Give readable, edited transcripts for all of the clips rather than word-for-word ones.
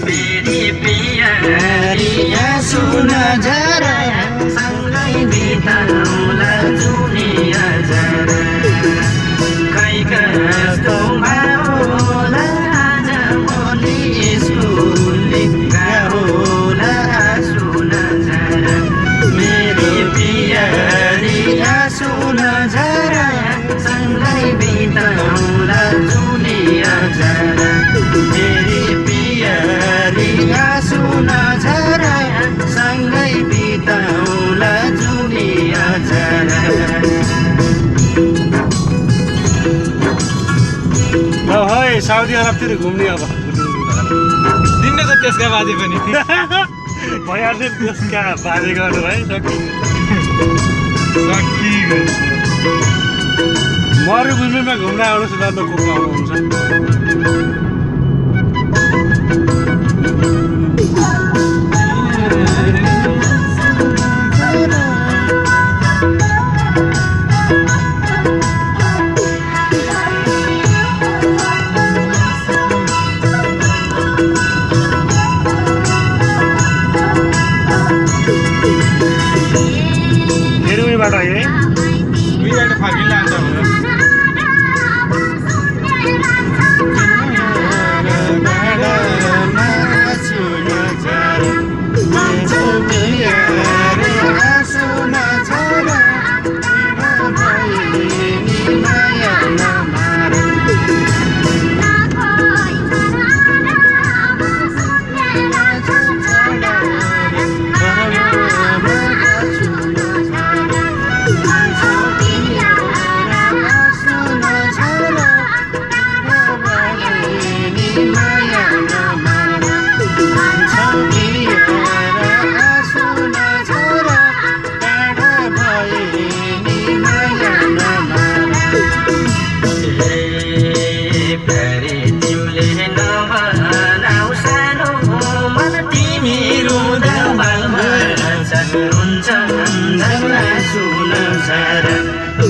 मेरी प्रियरिया सुन जरा सँगै बिताउला दुनिया जरा खै कस्तो होला आज भोलि स्कुलले होला सुन जरा मेरी प्रियरिया सुन जरा सँगै बिताउला दुनिया जरा मेरी प्रियरिया सुन जरा सँगै बिताउला दुनिया जरा है साउदी अरबतिर घुम्ने अब दिनको त्यसका बाजे पनि भइहाल्छ त्यसका बाजे गर्नु है मरुभूमिमा घुम्न आउनुहोस् न को आउनुहुन्छ बाटो है उहीबाट फर्किँदा अन्त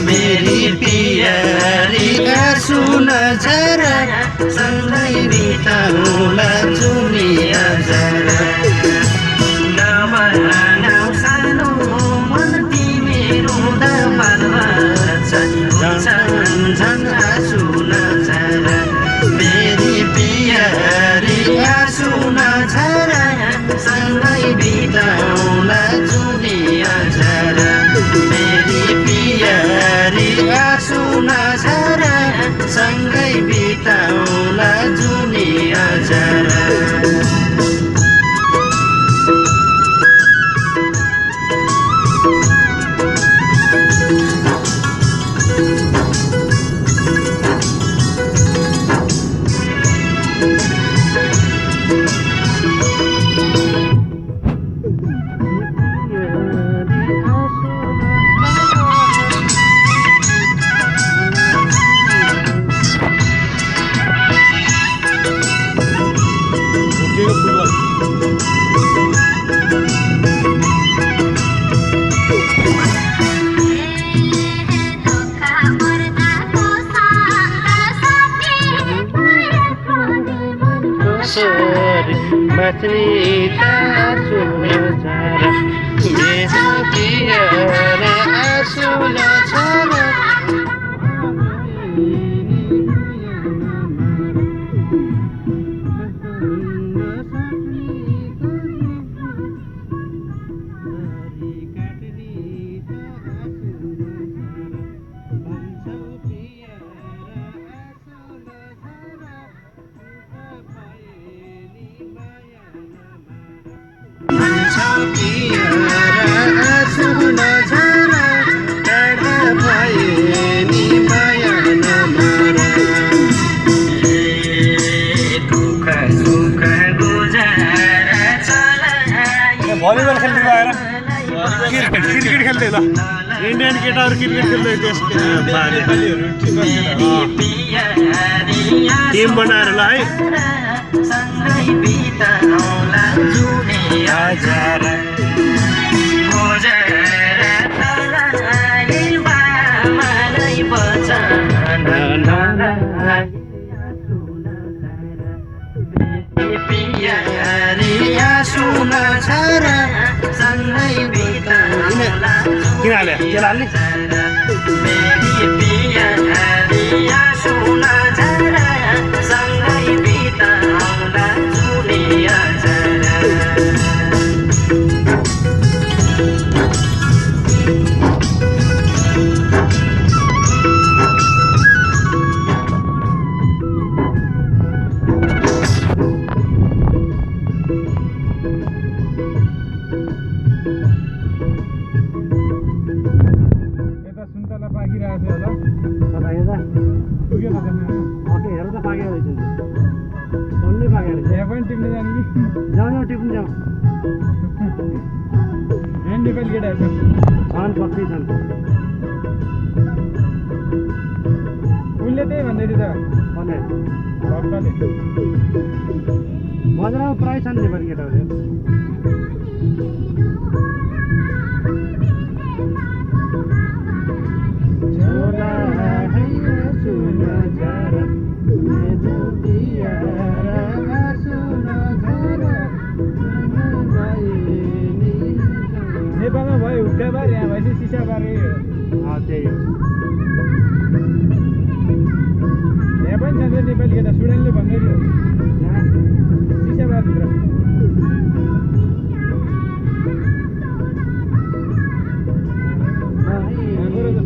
मेरी प्रियरिया सुन जरा सँगै बिताउला दुनिया जरा नभनाऊ सानो मन तिमी रुँदा बालबच्चा झन् सुन जरा मेरी प्रियरिया सुन जरा सँगै बिताउला दुनिया जरा मेरी प्रियरिया सुन जरा सँगै बिताउला दुनिया जरा Matrita suno jara Meha piyara suno jara volleyball खेल्दै आएर क्रिकेट खेल्दै ल इन्डियन केटाहरू क्रिकेट खेल्दै टिम बनाएर ल है सुन झरा सँगै बिताउला किन हाल्यो तेल हाल्ने मेरी पियारिया सुन झरा सँगै बिताउला जुनिया झरा यता सुन्तला पाकिरहेको थियो होला कता हेर्दा पुगेन त अघि हेर त पाकेको रहेछ नि डल्लै पाकेको रहेछ यहाँ पनि टिप्न जाने कि जाउँ जाउँ टिप्नु जाउँ यहाँ नेपाली केटाहरू छन् पक्कै छन् उनले त्यही भन्दै थियो त भने भक्तले बजारमा प्रायः छन् नेपाली केटाहरू झोला हैया सुन झरा मेरो पियारा सुन झरा नेपालमा भयो हुक्का बार यहाँ भएपछि सिसा बार त्यही हो यहाँ पनि छन् नेपाली केटा स्टुडेन्टले भन्दै थियो यहाँ सिसा बारभित्र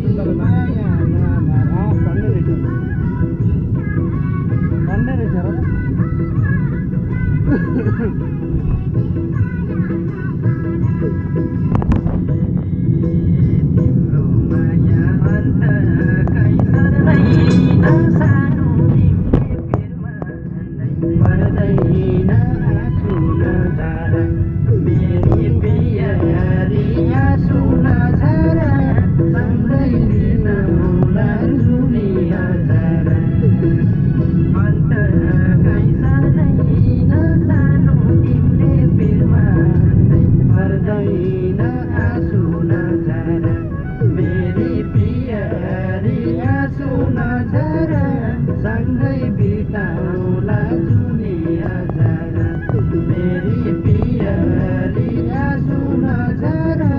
तिम्रो माया अन्त कैसर्दैन सानो तिमीले फेरमा पर्दैन सुन झरा मेरी पियारिया सुन झरा सँगै बिताउला जुनिया झरा अन्त कैसर्दैन सानो तिमीले फेरमा पर्दैन सुन झरा मेरी पियारिया सुन झरा सँगै बिताउला जुनिया झरा मेरी पियारिया सुन झरा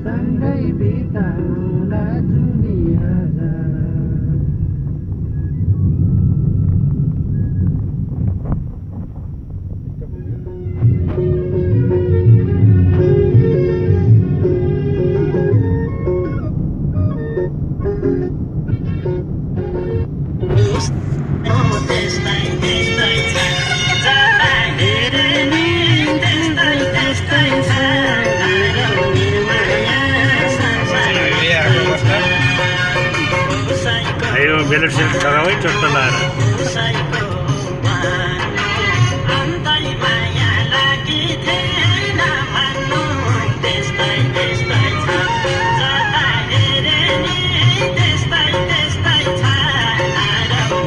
सँगै बिताउला जुनिया झरा यो बेलेट सेलेट लगाऊ है चट्ट लाएर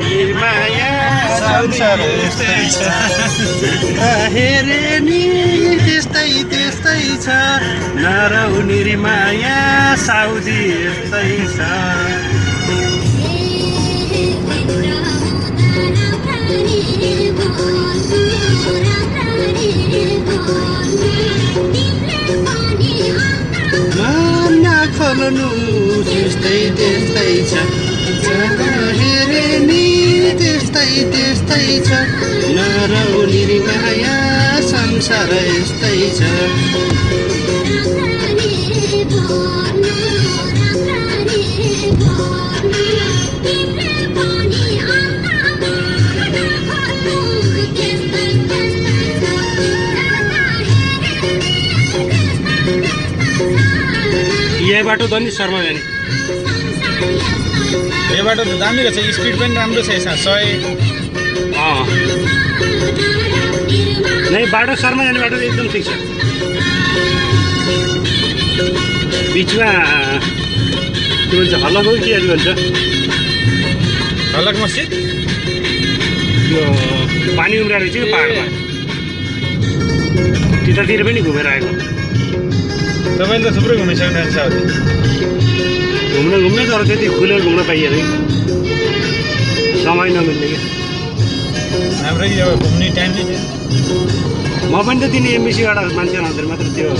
निर्माया संसार यस्तै छ हेरे नि त्यस्तै त्यस्तै छ नरौ निर्माया साउदी यस्तै छ मन खोल्नु त्यस्तै त्यस्तै छ जगा हेरे नि त्यस्तै त्यस्तै छ नरौ निर्माया संसार यस्तै छ यही बाटो त नि शर्मा जाने यो बाटो त दामी रहेछ स्पिड पनि राम्रो छ यसमा 100 नै बाटो शर्मा जाने बाटो त एकदम ठिक छ बिचमा के भन्छ हलक हो के भन्छ हलक मस्जिद यो पानी उम्रिरहेको रहेछ कि पाहाडमा त्यतातिर पनि घुमेर आएको तपाईँले त थुप्रै घुमिसक्नुहुन्छ साउदी घुम्न तर त्यति खुलेर घुम्न पाइएन कि समय नमिल्ने कि हाम्रो अब घुम्ने टाइम नै म पनि त तिनी एमबिसीबाट मान्छे आउँदैन मात्र त्यो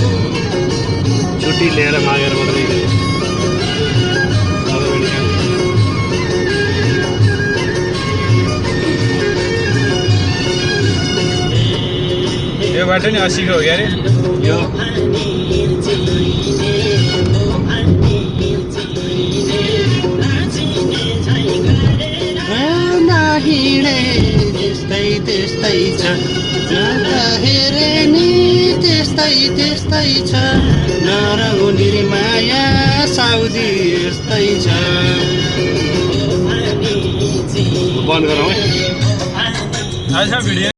छुट्टी लिएर मागेर मात्रै यो बाटो नि 80 को हो क्या अरे यो हिँडे त्यस्तै त्यस्तै छ हेरे नि त्यस्तै त्यस्तै छ नरहु निर्माया साउदी यस्तै छ बन्द गरौँ है आज भिडियो